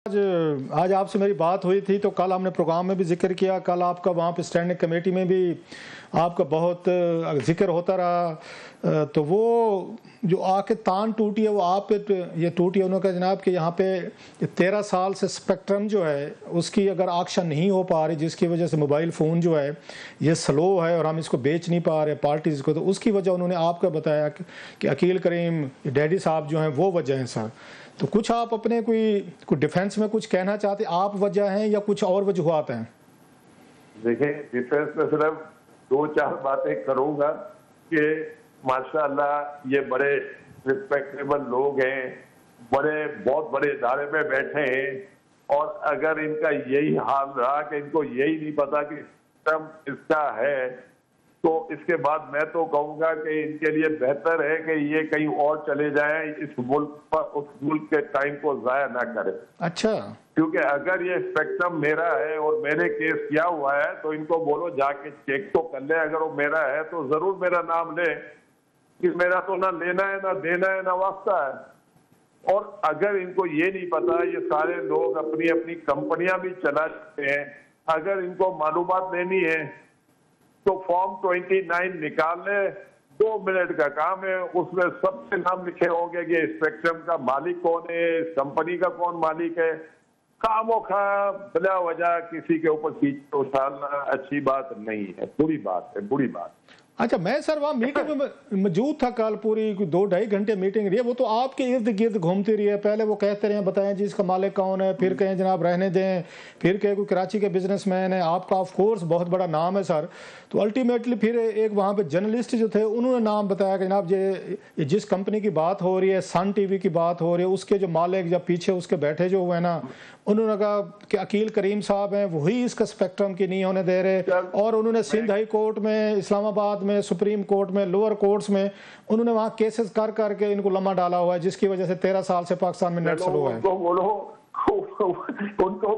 आज आपसे मेरी बात हुई थी तो कल हमने प्रोग्राम में भी जिक्र किया, कल आपका वहाँ पे स्टैंडिंग कमेटी में भी आपका बहुत जिक्र होता रहा। तो वो जो आके तान टूटी है वो आप पे ये टूटी है। उन्होंने कहा जनाब कि यहाँ पे 13 साल से स्पेक्ट्रम जो है उसकी अगर ऑक्शन नहीं हो पा रही, जिसकी वजह से मोबाइल फ़ोन जो है ये स्लो है और हम इसको बेच नहीं पा रहे पार्टीज़ को, तो उसकी वजह उन्होंने आपका बताया कि अकील करीम डैडी साहब जो हैं वो वजह हैं सर। तो कुछ आप अपने कोई डिफेंस में कुछ कहना चाहते, आप वजह हैं या कुछ और वजूहात हैं? देखिए, डिफेंस में सिर्फ 2-4 बातें करूंगा कि माशाअल्लाह ये बड़े रिस्पेक्टेबल लोग हैं, बहुत बड़े इदारे में बैठे हैं, और अगर इनका यही हाल रहा कि इनको यही नहीं पता कि सिस्टम इसका है, तो इसके बाद मैं तो कहूंगा कि इनके लिए बेहतर है कि ये कहीं और चले जाएं, इस मुल्क पर उस मुल्क के टाइम को जाया ना करें। अच्छा, क्योंकि अगर ये स्पेक्ट्रम मेरा है और मैंने केस किया हुआ है तो इनको बोलो जाके चेक तो कर ले, अगर वो मेरा है तो जरूर मेरा नाम ले कि मेरा तो ना लेना है ना देना है ना वास्ता है। और अगर इनको ये नहीं पता, ये सारे लोग अपनी अपनी कंपनियां भी चला सकते हैं, अगर इनको मालूमात लेनी है तो फॉर्म 29 निकाल ले, 2 मिनट का काम है, उसमें सबसे नाम लिखे होंगे कि स्पेक्ट्रम का मालिक कौन है, इस कंपनी का कौन मालिक है। खामोखा बिला वजह किसी के ऊपर चीज उछालना अच्छी बात नहीं है, बुरी बात है, बुरी बात। अच्छा, मैं सर वहाँ मीटिंग में मौजूद था कल, पूरी 2-2.5 घंटे मीटिंग रही है। वो तो आपके इर्द गिर्द घूमती रही है। पहले वो कहते रहे बताएं जी इसका मालिक कौन है, फिर कहें जनाब रहने दें, फिर कहें कोई कराची के बिजनेसमैन है। आपका ऑफ कोर्स बहुत बड़ा नाम है सर। तो अल्टीमेटली फिर एक वहाँ पे जर्नलिस्ट जो थे उन्होंने नाम बताया कि जनाब ये जिस कंपनी की बात हो रही है, सन टीवी की बात हो रही है, उसके जो मालिक या पीछे उसके बैठे जो हुए ना, उन्होंने कहा कि अकील करीम साहब हैं, वही इसका स्पेक्ट्रम की नहीं होने दे रहे। और उन्होंने सिंध हाई कोर्ट में, इस्लामाबाद में, सुप्रीम कोर्ट में, लोअर कोर्ट्स में उन्होंने वहाँ केसेस कर करके इनको लम्हा डाला हुआ है, जिसकी वजह से 13 साल से पाकिस्तान में नेट स्लो है। उनको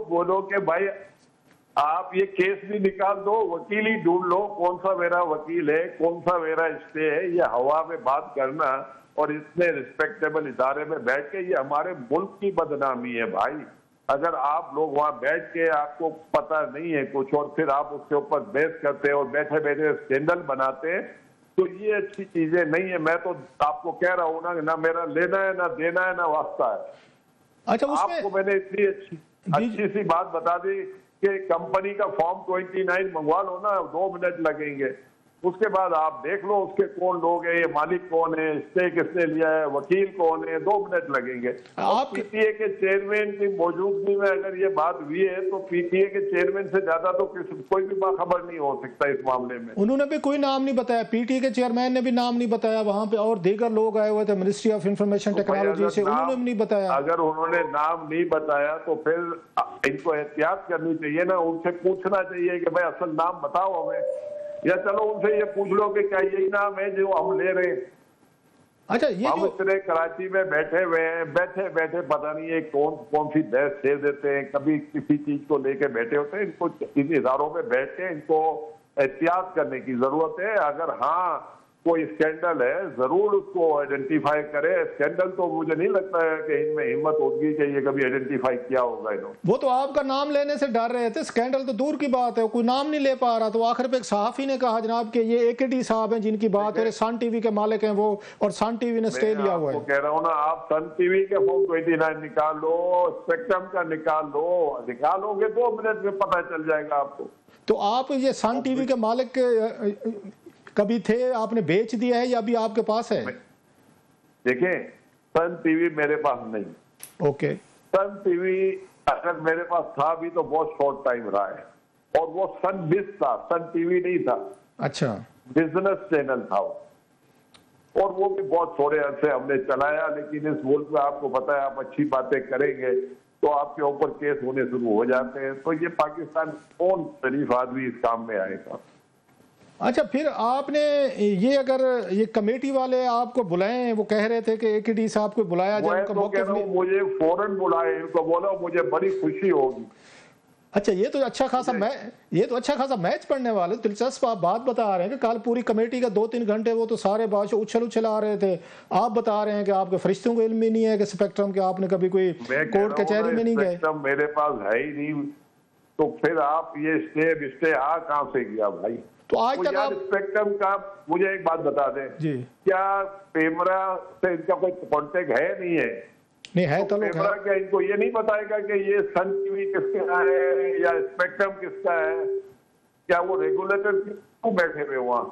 बोलो कि भाई आप ये केस भी निकाल दो, वकील ही ढूंढ लो, कौन सा मेरा वकील है, कौन सा मेरा स्टे है। ये हवा में बात करना और इतने रिस्पेक्टेबल इदारे में बैठ के, ये हमारे मुल्क की बदनामी है भाई। अगर आप लोग वहां बैठ के आपको पता नहीं है कुछ और फिर आप उसके ऊपर बहस करते हैं और बैठे बैठे स्कैंडल बनाते हैं, तो ये अच्छी चीजें नहीं है। मैं तो आपको कह रहा हूँ ना मेरा लेना है ना देना है ना वास्ता है। अच्छा, आपको मैंने इतनी अच्छी सी बात बता दी कि कंपनी का फॉर्म 29 मंगवा लो ना, 2 मिनट लगेंगे। उसके बाद आप देख लो उसके कौन लोग हैं, ये मालिक कौन है, स्टे किसने लिया है, वकील कौन है, 2 मिनट लगेंगे। आप पीटीए के चेयरमैन की मौजूदगी में अगर ये बात हुई है तो पीटीए के चेयरमैन से ज्यादा तो कोई भी बाखबर नहीं हो सकता इस मामले में। उन्होंने भी कोई नाम नहीं बताया, पीटीए के चेयरमैन ने भी नाम नहीं बताया वहां पे, और दीगर लोग आए हुए थे मिनिस्ट्री ऑफ इंफॉर्मेशन टेक्नोलॉजी से, उन्होंने भी नहीं बताया। अगर उन्होंने नाम नहीं बताया तो फिर इनको एहतियात करनी चाहिए ना, उनसे पूछना चाहिए कि भाई असल नाम बताओ हमें, या चलो उनसे ये पूछ लो कि क्या यही नाम है जो हम ले रहे हैं। अच्छा, ये हम इतने कराची में बैठे हुए हैं, बैठे बैठे पता नहीं है कौन सी बहस छेड़ देते हैं, कभी किसी चीज को लेके बैठे होते हैं। इनको इन इदारों में बैठ के इनको एहतियात करने की जरूरत है। अगर हाँ कोई स्कैंडल है जरूर उसको आइडेंटिफाई करे। स्कैंडल तो मुझे नहीं लगता है कि इनमें हिम्मत होगी कि ये कभी आइडेंटिफाई किया होगा इन्होंने। वो तो आपका नाम लेने से डर रहे थे, स्कैंडल तो दूर की बात है, कोई नाम नहीं ले पा रहा। तो आखिर पे एक सहाफी ने कहा जनाब कि ये एकेडी साहब हैं जिनकी बात है, सन टीवी के मालिक हैं वो, और सन टीवी ने स्टे लिया हुआ है। कह रहा हूँ ना, आप सन टीवी के फॉर्म 29 निकाल लो, स्पेक्ट्रम का निकालोगे 2 मिनट में पता चल जाएगा आपको। तो आप ये सन टीवी के मालिक कभी थे, आपने बेच दिया है या अभी आपके पास है? देखिए, सन टीवी मेरे पास नहीं। ओके, सन टीवी अगर मेरे पास था भी तो बहुत शॉर्ट टाइम रहा है, और वो सन बिज था, सन टीवी नहीं था। अच्छा, बिजनेस चैनल था वो, और वो भी बहुत थोड़े अरसे हमने चलाया। लेकिन इस मुल्क में आपको पता है, आप अच्छी बातें करेंगे तो आपके ऊपर केस होने शुरू हो जाते हैं। तो ये पाकिस्तान कौन शरीफ आदमी इस काम में आएगा। अच्छा, फिर आपने ये अगर ये कमेटी वाले आपको बुलाए, वो कह रहे थे कि एकेडी साहब को बुलाया जाए, मुझे फौरन बुलाए, इनको बोला मुझे बड़ी खुशी होगी। अच्छा, ये तो अच्छा खासा मैच पढ़ने वाले, दिलचस्प आप बात बता रहे हैं कि कल पूरी कमेटी का 2-3 घंटे वो तो सारे बादशाह उछल आ रहे थे। आप बता रहे हैं कि आपके फरिश्तों को इल्म ही नहीं है कि स्पेक्ट्रम के आपने कभी कोई कोर्ट कचहरी में नहीं गए। मेरे पास है ही नहीं, तो फिर आप ये स्टे कहाँ से किया भाई? तो आज तक आप स्पेक्ट्रम का मुझे एक बात बता दें जी, क्या पेमरा से इनका कोई कॉन्टेक्ट है नहीं है? नहीं है तो लोग है। क्या इनको ये नहीं बताएगा कि ये सन टीवी किसका है या स्पेक्ट्रम किसका है? क्या वो रेगुलेटर क्यों बैठे हुए वहां?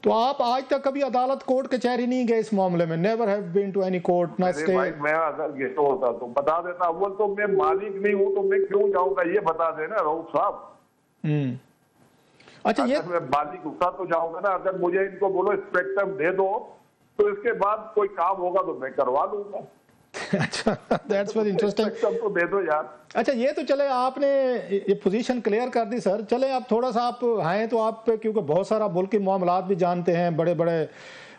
तो आप आज तक कभी अदालत कोर्ट कचहरी नहीं गए इस मामले में? Never have been to any court, ना स्टे। भाई मैं अगर गेस्ट होता तो बता देता, अव्वल तो मैं मालिक नहीं हूं तो मैं क्यों जाऊंगा, ये बता देना रऊफ साहब। अच्छा, ये मैं मालिक होता तो जाऊंगा ना। अगर मुझे इनको बोलो स्पेक्ट्रम दे दो तो इसके बाद कोई काम होगा तो मैं करवा लूंगा। अच्छा, दैट्स वेरी इंटरेस्टिंग। तो दे दो यार। अच्छा, ये तो चले आपने ये पोजीशन क्लियर कर दी सर। चले आप थोड़ा सा आप हैं तो आप पे, क्योंकि बहुत सारा मुल्क के मामलात भी जानते हैं, बड़े बड़े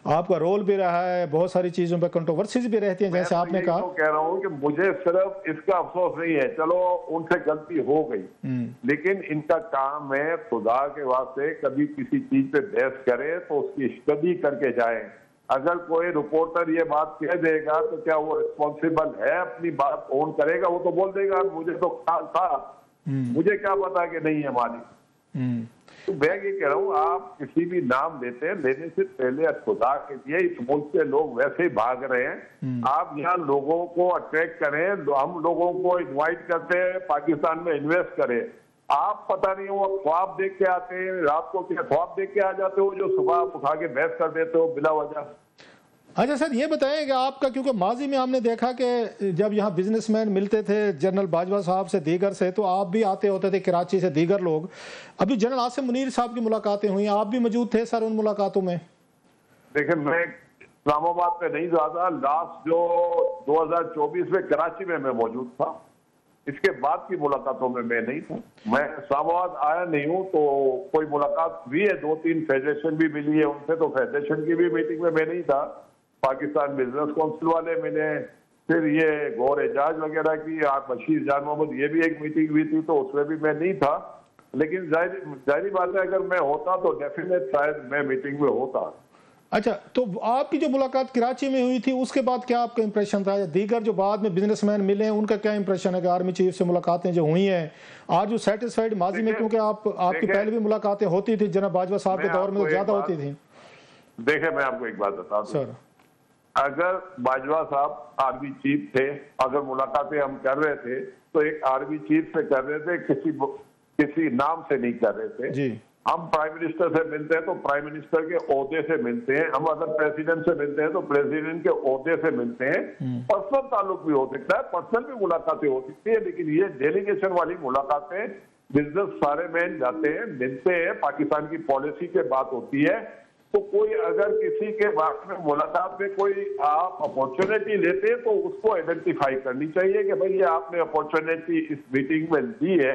आपका रोल भी रहा है, बहुत सारी चीजों पे कंट्रोवर्सीज भी रहती हैं, जैसे आपने कहा। तो कह रहा हूँ कि मुझे सिर्फ इसका अफसोस नहीं है, चलो उनसे गलती हो गई, लेकिन इनका काम है खुदा के वास्ते कभी किसी चीज पे बहस करे तो उसकी स्टडी करके जाए। अगर कोई रिपोर्टर ये बात कह देगा तो क्या वो रिस्पॉन्सिबल है, अपनी बात ऑन करेगा? वो तो बोल देगा मुझे तो ख्याल था, मुझे क्या पता कि नहीं है मालिक। तो मैं ये कह रहा हूँ, आप किसी भी नाम देते हैं, लेने से पहले खुदा के लिए इस मुल्क से लोग वैसे ही भाग रहे हैं, आप यहाँ लोगों को अट्रैक्ट करें, हम लोगों को इन्वाइट करते हैं पाकिस्तान में इन्वेस्ट करें। आप पता नहीं वो ख्वाब देख के आते हैं, रात को क्या ख्वाब देख के आ जाते हो जो सुबह आप उठा के बहस कर देते हो बिला वजह। अच्छा सर, ये बताएं कि आपका, क्योंकि माजी में हमने देखा कि जब यहाँ बिजनेसमैन मिलते थे जनरल बाजवा साहब से, दीगर से, तो आप भी आते होते थे कराची से, दीगर लोग। अभी जनरल आसिम मुनीर साहब की मुलाकातें हुई, आप भी मौजूद थे सर उन मुलाकातों में? देखिए, मैं इस्लामाबाद पे नहीं ज्यादा, लास्ट जो 2024 में कराची में मैं मौजूद था, इसके बाद की मुलाकातों में मैं नहीं था। मैं इस्लामाबाद आया नहीं हूँ, तो कोई मुलाकात हुई है, 2-3 फेडरेशन भी मिली है उनसे, तो फेडरेशन की भी मीटिंग में मैं नहीं था। पाकिस्तान बिजनेस काउंसिल वाले मिले, फिर ये गौर एजाज वगैरह की, बशीर जान मोहम्मद, ये भी एक मीटिंग हुई थी, तो उसमें भी मैं नहीं था। लेकिन जाहिर बात है, अगर मैं होता तो डेफिनेट शायद मैं मीटिंग में होता। अच्छा, तो आपकी जो मुलाकात कराची में हुई थी उसके बाद क्या आपका इंप्रेशन था, या दीगर जो बाद में बिजनेसमैन मिले हैं उनका क्या इंप्रेशन है कि आर्मी चीफ से मुलाकातें जो हुई हैं आज जो सेटिस्फाइड? माजी में क्योंकि आपकी पहले भी मुलाकातें होती थी जनाब बाजवा साहब के दौर में तो ज्यादा होती थी। देखिए, मैं आपको एक बात बता दूं सर, अगर बाजवा साहब आर्मी चीफ थे, अगर मुलाकातें हम कर रहे थे तो एक आर्मी चीफ से कर रहे थे, किसी नाम से नहीं कर रहे थे जी। हम प्राइम मिनिस्टर से मिलते हैं तो प्राइम मिनिस्टर के ओहदे से मिलते हैं, हम अगर प्रेसिडेंट से मिलते हैं तो प्रेसिडेंट के ओहदे से मिलते हैं। पर्सनल ताल्लुक भी हो सकता है, पर्सनल भी मुलाकातें हो सकती है, लेकिन ये डेलीगेशन वाली मुलाकातें, बिजनेस सारे मैन जाते हैं, मिलते हैं, पाकिस्तान की पॉलिसी पे बात होती है। तो कोई अगर किसी के बारे में मुलाकात में कोई आप अपॉर्चुनिटी लेते हैं तो उसको आइडेंटिफाई करनी चाहिए कि भाई ये आपने अपॉर्चुनिटी इस मीटिंग में दी है।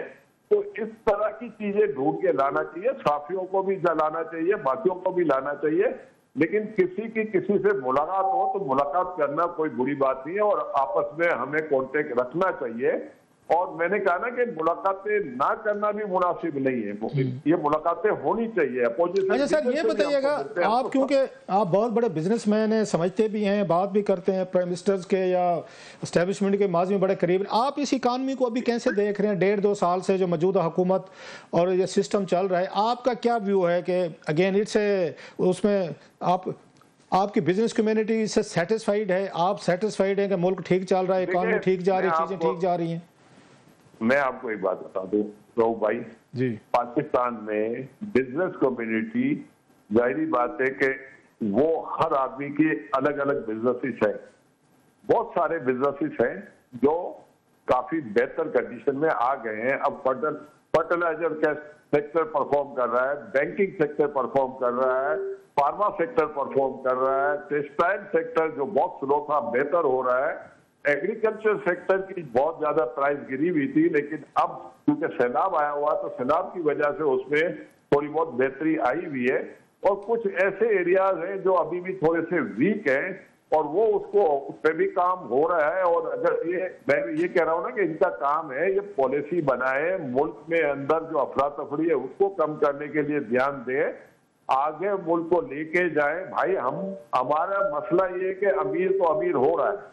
तो इस तरह की चीजें ढूंढ के लाना चाहिए, साफियों को भी लाना चाहिए, बाकियों को भी लाना चाहिए, लेकिन किसी से मुलाकात हो तो मुलाकात करना कोई बुरी बात नहीं है, और आपस में हमें कांटेक्ट रखना चाहिए। और मैंने कहा ना कि मुलाकातें ना करना भी मुनासिब नहीं है, ये मुलाकातें होनी चाहिए। अच्छा सर, ये बताइएगा, आप क्योंकि आप बहुत बड़े बिजनेसमैन हैं, समझते भी हैं, बात भी करते हैं प्राइम मिनिस्टर्स के या एस्टेब्लिशमेंट के माजी में बड़े करीब, आप इस इकानमी को अभी कैसे देख रहे हैं? 1.5-2 साल से जो मौजूदा हुकूमत और ये सिस्टम चल रहा है, आपका क्या व्यू है कि अगेन इट्स उसमें आपकी बिजनेस कम्युनिटी इससे सेटिस्फाइड है? आप सेटिस्फाइड हैं कि मुल्क ठीक चल रहा है, इकानमी ठीक जा रही है, चीजें ठीक जा रही हैं? मैं आपको एक बात बता दूं तो भाई जी, पाकिस्तान में बिजनेस कम्युनिटी, जाहिर बात है कि वो हर आदमी की अलग अलग बिजनेसेस है। बहुत सारे बिजनेसेस हैं जो काफी बेहतर कंडीशन में आ गए हैं। अब फर्टिलाइजर का सेक्टर परफॉर्म कर रहा है, बैंकिंग सेक्टर परफॉर्म कर रहा है, फार्मा सेक्टर परफॉर्म कर रहा है, टेक्सटाइल सेक्टर जो बहुत स्लो था बेहतर हो रहा है, एग्रीकल्चर सेक्टर की बहुत ज्यादा प्राइस गिरी हुई थी, लेकिन अब क्योंकि सैलाब आया हुआ तो सैलाब की वजह से उसमें थोड़ी बहुत बेहतरी आई हुई है। और कुछ ऐसे एरियाज हैं जो अभी भी थोड़े से वीक हैं, اور وہ اس پہ بھی کام ہو رہا ہے. اور اگر میں یہ کہہ رہا ہوں نا کہ ان کا کام ہے یہ پالیسی بنائے, ملک میں اندر جو افراتفری ہے اس کو کم کرنے کے لیے دھیان دے, آگے ملک کو لے کے جائیں. بھائی ہمارا مسئلہ یہ ہے کہ امیر تو امیر ہو رہا ہے,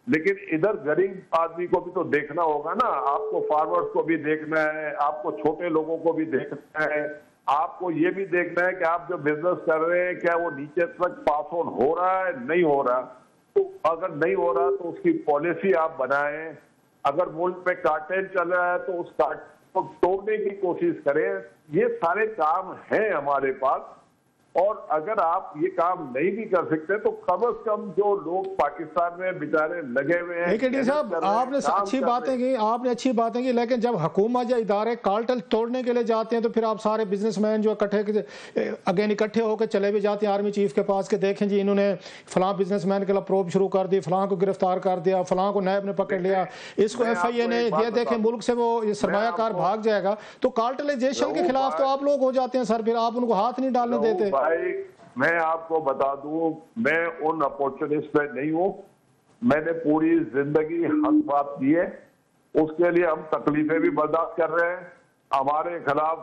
لیکن ادھر غریب آدمی کو بھی تو دیکھنا ہوگا نا. آپ کو فارمرز کو بھی دیکھنا ہے, آپ کو چھوٹے لوگوں کو بھی دیکھنا ہے, آپ کو یہ بھی دیکھنا ہے کہ آپ جو بزنس کر رہے ہیں کیا وہ نیچے تک پاس آن ہو رہا ہے, نہیں ہو رہا. تو اگر نہیں ہو رہا تو اس کی پالیسی آپ بنائیں. اگر ملک میں کارٹیل چل رہا ہے تو اس کارٹیل کو توڑنے کی کوشش کریں. یہ سارے کام ہیں ہمارے پاس, اور اگر آپ یہ کام نہیں بھی کر سکتے تو کم از کم جو لوگ پاکستان میں بیچارے لگے ہوئے ہیں. لیکن صاحب آپ نے اچھی باتیں کی, لیکن جب حکومت یا ادارے کارٹل توڑنے کے لیے جاتے ہیں تو پھر آپ سارے بزنس مین جو اکٹھے ہو کے چلے بھی جاتے ہیں آرمی چیف کے پاس کہ دیکھیں جی انہوں نے فلاں بزنس مین کے خلاف پروب شروع کر دی, فلاں کو گرفتار کر دیا, فلاں کو نیب نے پکڑ لیا, اس کو ایف آئی اے نے, یہ دیکھیں ملک سے وہ سرمایہ کار بھاگ جائے گا. تو کارٹلائزیشن کے خلاف تو آپ لوگ ہو جاتے ہیں سر, پھر آپ ان کو ہاتھ نہیں ڈالنے دیتے. بھائی میں آپ کو بتا دوں, میں ان اپورچونسٹ پہ نہیں ہوں. میں نے پوری زندگی حق بات کی ہے, اس کے لیے ہم تکلیفیں بھی برداشت کر رہے ہیں, ہمارے خلاف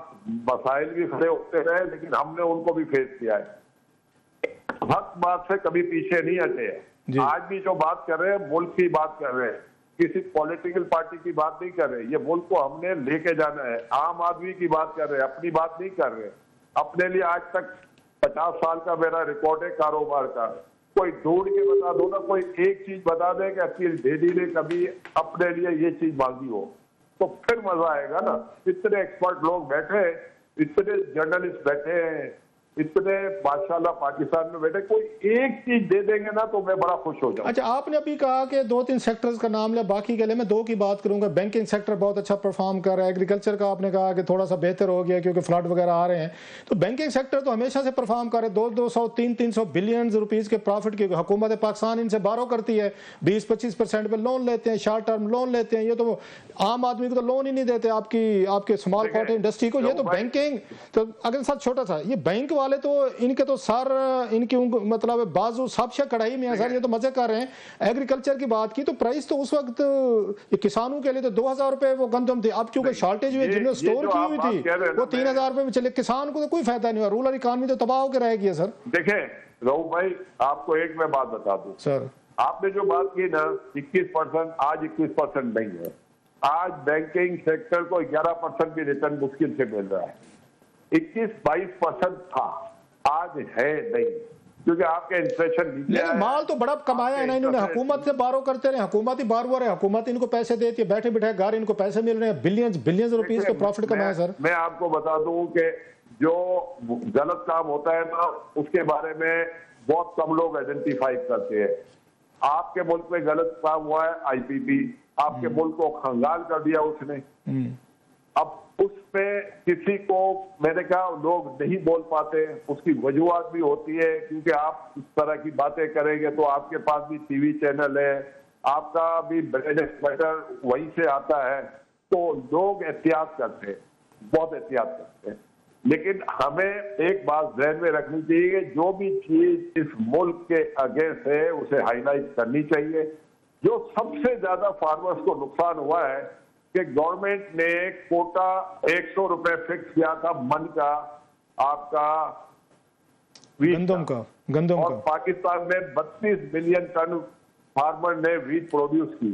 مسائل بھی کھڑے ہوتے رہے, لیکن ہم نے ان کو بھی فیس کیا ہے. حق بات سے کبھی پیچھے نہیں ہٹے ہیں. آج بھی جو بات کر رہے ہیں ملک کی بات کر رہے ہیں, کسی پولیٹیکل پارٹی کی بات نہیں کر رہے. یہ ملک کو ہم نے لے کے جانا ہے. عام آدمی کی بات کر رہے ہیں, اپنی بات نہیں کر رہے. اپنے لیے آج تک 50 سال کا میرا ریکارڈ ہے کاروبار کا. کوئی ڈھونڈ کے بتا دو نا, کوئی ایک چیز بتا دے کہ اکیل ڈیڈی نے کبھی اپنے لیے یہ چیز مانگی ہو, تو پھر مزہ آئے گا نا. اتنے ایکسپرٹ لوگ بیٹھے, اتنے جرنلسٹ بیٹھے ہیں, اتنے ماشاءاللہ پاکستان میں بیٹھے, کوئی ایک چیز دے دیں گے نا تو میں بڑا خوش ہو جاؤں. اچھا, آپ نے ابھی کہا کہ 2-3 سیکٹرز کا نام لیا, باقی کے لیے میں 2 کی بات کروں گا. بینکنگ سیکٹر بہت اچھا پرفارم کر رہا ہے, ایگریکلچر کا آپ نے کہا کہ تھوڑا سا بہتر ہو گیا کیونکہ فلڈ وغیرہ آ رہے ہیں. تو بینکنگ سیکٹر تو ہمیشہ سے پرفارم کر رہے, 200-300 بلین روپیز کے پروفٹ کی حکومت پاکستان ان سے بارو کرتی ہے, 20-25% پہ لون لیتے ہیں, شارٹ ٹرم لون لیتے ہیں. یہ تو عام آدمی کو تو لون ہی نہیں دیتے آپ کے اسمال کاٹن انڈسٹری کو. یہ تو بینکنگ تو اگر ساتھ چھوٹا سا, یہ بینک والے تو ان کے تو سر ان کی مطلب بازو سب سے کڑھائی میں سر, یہ تو مزے کر رہے ہیں. ایگریکلچر کی بات کی تو پرائس تو اس وقت کسانوں کے لیے تو 2000 روپے وہ گندم تھی, اب چونکہ شارٹیج ہوئی جنہوں نے سٹور کی ہوئی تھی وہ 3000 روپے میں چلے. کسان کو تو کوئی فائدہ نہیں ہوا, رورل اکانومی تو تباہ ہو کے رہ گیا سر. دیکھیں رؤف بھائی, آپ کو ایک میں بات بتا دوں سر, آپ نے جو بات کی نا 21%, آج 21% نہیں ہے. آج بینکنگ سیکٹر کو 11% بھی ریٹرن مشکل سے مل رہا ہے. 21-22% تھا, آج ہے نہیں, کیونکہ آپ کے انفلیشن نیچے ہے. مال تو بڑا کمایا ہے نا انہوں نے, حکومت سے بارو کرتے رہے, حکومت ہی بارور ہے, حکومت ان کو پیسے دیتی ہے, بیٹھے بیٹھے گھر ان کو پیسے مل رہے ہیں, بلینز روپیز کے پروفٹ کمایا سر. میں آپ کو بتا دوں کہ جو غلط کام ہوتا ہے نا اس کے بارے میں بہت کم لوگ آئیڈینٹیفائی کرتے ہیں. آپ کے ملک میں غلط کام ہوا ہے, آئی پی پی آپ کے ملک کو خنگال کر دیا اس نے. اب اس پہ کسی کو میں نے کہا لوگ نہیں بول پاتے, اس کی وجوہات بھی ہوتی ہے کیونکہ آپ اس طرح کی باتیں کریں گے تو آپ کے پاس بھی ٹی وی چینل ہے, آپ کا بھی بریڈ بٹر وہیں سے آتا ہے, تو لوگ احتیاط کرتے ہیں, بہت احتیاط کرتے ہیں. لیکن ہمیں ایک بات ذہن میں رکھنی چاہیے کہ جو بھی چیز اس ملک کے اگینسٹ ہے اسے ہائی لائٹ کرنی چاہیے. جو سب سے زیادہ فارمرز کو نقصان ہوا ہے کہ گورنمنٹ نے کوٹا 100 روپے فکس کیا تھا من کا, آپ کا گندم کا, اور پاکستان میں 32 ملین ٹن فارمر نے ویٹ پروڈیوس کی,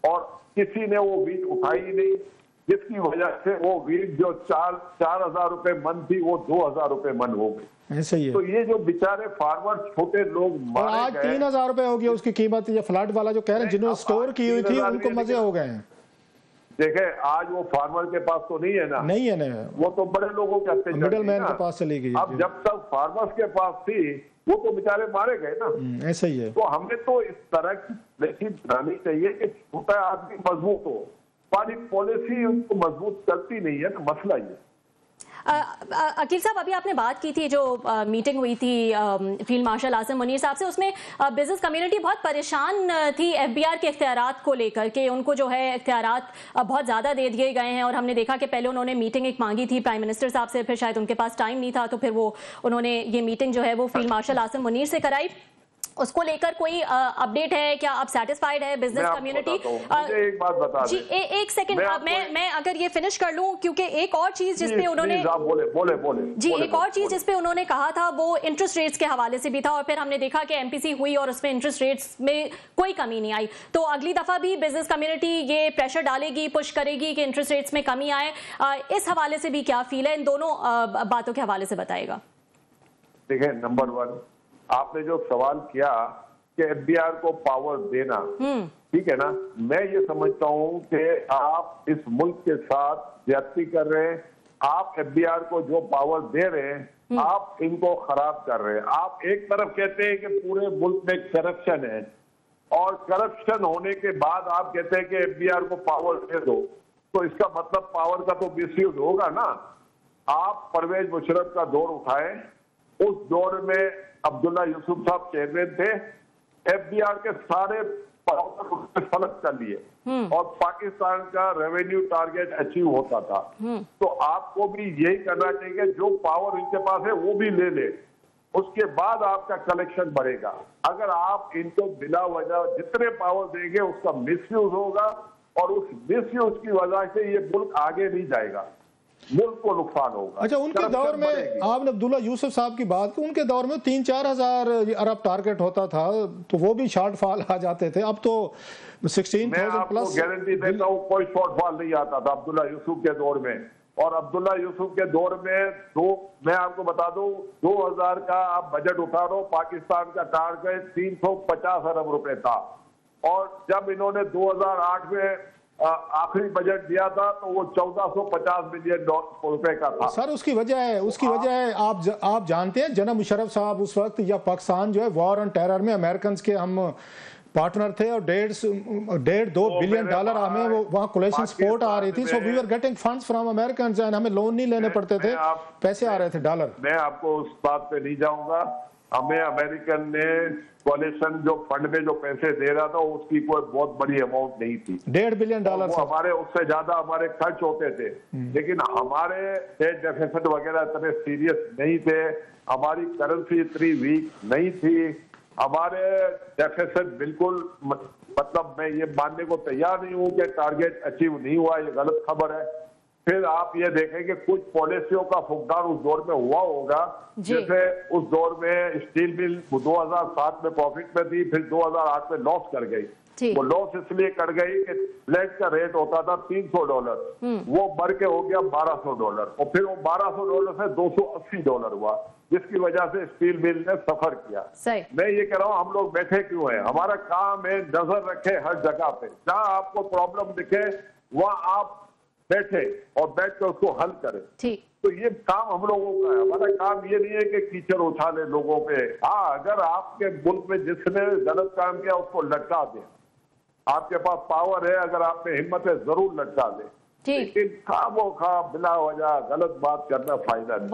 اور کسی نے وہ ویٹ اٹھائی نہیں, جس کی وجہ سے وہ ویٹ جو 4,000 روپے من تھی وہ 2,000 روپے من ہو گئی. ایسا ہی ہے. تو یہ جو بیچارے فارمر چھوٹے لوگ اور آج 3,000 روپے ہو گیا اس کی قیمت. یہ فلڈ والا جو کہہ رہے ہیں جنہوں نے سٹور کی ہوئی تھی ان کو مزے ہو گئے ہیں. دیکھیں آج وہ فارمر کے پاس تو نہیں ہے نا, نہیں ہے نا, وہ تو بڑے لوگوں کے ہاتھ مڈل مین کے پاس چلی گئی. اب جب تک فارمرز کے پاس تھی وہ تو بیچارے مارے گئے نا. ایسا ہی ہے. تو ہمیں تو اس طرح کی پالیسی بنانی چاہیے کہ چھوٹا آدمی مضبوط ہو. پالیسی ان کو مضبوط کرتی نہیں ہے نا, مسئلہ یہ. عقیل صاحب, ابھی آپ نے بات کی تھی جو میٹنگ ہوئی تھی فیلڈ مارشل عاصم منیر صاحب سے, اس میں بزنس کمیونٹی بہت پریشان تھی ایف بی آر کے اختیارات کو لے کر کہ ان کو جو ہے اختیارات بہت زیادہ دے دیے گئے ہیں. اور ہم نے دیکھا کہ پہلے انہوں نے میٹنگ ایک مانگی تھی پرائم منسٹر صاحب سے, پھر شاید ان کے پاس ٹائم نہیں تھا تو پھر انہوں نے یہ میٹنگ جو ہے وہ فیلڈ مارشل عاصم منیر سے کرائی. उसको लेकर कोई अपडेट है क्या? आप सेटिस्फाइड है बिजनेस कम्युनिटी? मुझे एक बात बता जी एक सेकंड, मैं अगर ये फिनिश कर लूं, क्योंकि एक और चीज जिसपे उन्होंने एक और चीज जिसपे उन्होंने कहा था वो इंटरेस्ट रेट्स के हवाले से भी था, और फिर हमने देखा कि एमपीसी हुई और उसमें इंटरेस्ट रेट्स में कोई कमी नहीं आई। तो अगली दफा भी बिजनेस कम्युनिटी ये प्रेशर डालेगी, पुश करेगी कि इंटरेस्ट रेट्स में कमी आए? इस हवाले से भी क्या फील है? इन दोनों बातों के हवाले से बताएगा। देखिए, नंबर 1, आपने जो सवाल किया कि एफबीआर को पावर देना, ठीक है ना, मैं ये समझता हूं कि आप इस मुल्क के साथ ज्यादती कर रहे हैं। आप एफबीआर को जो पावर दे रहे हैं, आप इनको खराब कर रहे हैं। आप एक तरफ कहते हैं कि पूरे मुल्क में करप्शन है, और करप्शन होने के बाद आप कहते हैं कि एफबीआर को पावर दे दो, तो इसका मतलब पावर का तो मिसयूज होगा ना। आप परवेज मुशर्रफ का दौर उठाएं, उस दौर में अब्दुल्ला यूसुफ साहब चेयरमैन थे, एफबीआर के सारे पावर उसने फलक कर लिए और पाकिस्तान का रेवेन्यू टारगेट अचीव होता था। तो आपको भी यही करना चाहिए, जो पावर इनके पास है वो भी ले ले, उसके बाद आपका कलेक्शन बढ़ेगा। अगर आप इनको बिना वजह जितने पावर देंगे उसका मिसयूज होगा, और उस मिसयूज की वजह से ये मुल्क आगे नहीं जाएगा, मुल्क को नुकसान होगा। अच्छा, उनके दौर में आपने अब्दुल्ला यूसुफ साहब की बात की, उनके दौर में 3-4 हजार अरब टारगेट होता था, तो वो भी शॉर्टफॉल आ जाते थे। अब तो 16,000 प्लस। गारंटी देता हूँ कोई शॉर्टफॉल नहीं आता था अब्दुल्ला यूसुफ के दौर में। और अब्दुल्ला यूसुफ के दौर में मैं आपको बता दूं, 2000 का आप बजट उठा रहे हो, पाकिस्तान का टारगेट 350 अरब रुपए था, और जब इन्होंने 2008 में आखिरी बजट दिया था तो वो 1450 मिलियन रुपए का था। सर उसकी वजह है आप जानते हैं जनाब मुशर्रफ साहब उस वक्त, या पाकिस्तान जो है वॉर ऑन टेरर में अमेरिकन के हम पार्टनर थे, और 1.5-2 बिलियन डॉलर हमें वो वहाँ कोलेशन सपोर्ट आ रही थी। So we were getting funds from American, and हमें लोन नहीं लेने पड़ते थे, पैसे आ रहे थे डॉलर। मैं आपको उस बात पे नहीं जाऊंगा। हमें अमेरिकन ने कोलिशन जो फंड में जो पैसे दे रहा था उसकी कोई बहुत बड़ी अमाउंट नहीं थी, 1.5 बिलियन डॉलर। हमारे उससे ज्यादा हमारे खर्च होते थे, लेकिन हमारे डेट डेफिसिट वगैरह इतने सीरियस नहीं थे, हमारी करेंसी इतनी वीक नहीं थी, हमारे डेफिसिट बिल्कुल, मतलब मैं ये मानने को तैयार नहीं हूं कि टारगेट अचीव नहीं हुआ, ये गलत खबर है। फिर आप ये देखें कि कुछ पॉलिसियों का फुकदान उस दौर में हुआ होगा, जैसे उस दौर में स्टील मिल 2007 में प्रॉफिट में थी, फिर 2008 में लॉस कर गई। वो लॉस इसलिए कर गई कि फ्लैट का रेट होता था $300, वो बढ़ के हो गया $1200, और फिर वो $1200 से $280 हुआ, जिसकी वजह से स्टील मिल ने सफर किया। मैं ये कह रहा हूँ, हम लोग बैठे क्यों हैं? हमारा काम है नजर रखे हर जगह पे, जहाँ आपको प्रॉब्लम दिखे वहाँ आप बैठे और बैठ कर उसको हल करें। तो ये काम हम लोगों का है। हमारा काम ये नहीं है कि कीचड़ उछाले लोगों पे। हाँ, अगर आपके मुल्क में जिसने गलत काम किया उसको लटका दें, आपके पास पावर है, अगर आप में हिम्मत है जरूर लटका दें, लेकिन खामोखा बिला वजह गलत बात करना फायदा नहीं।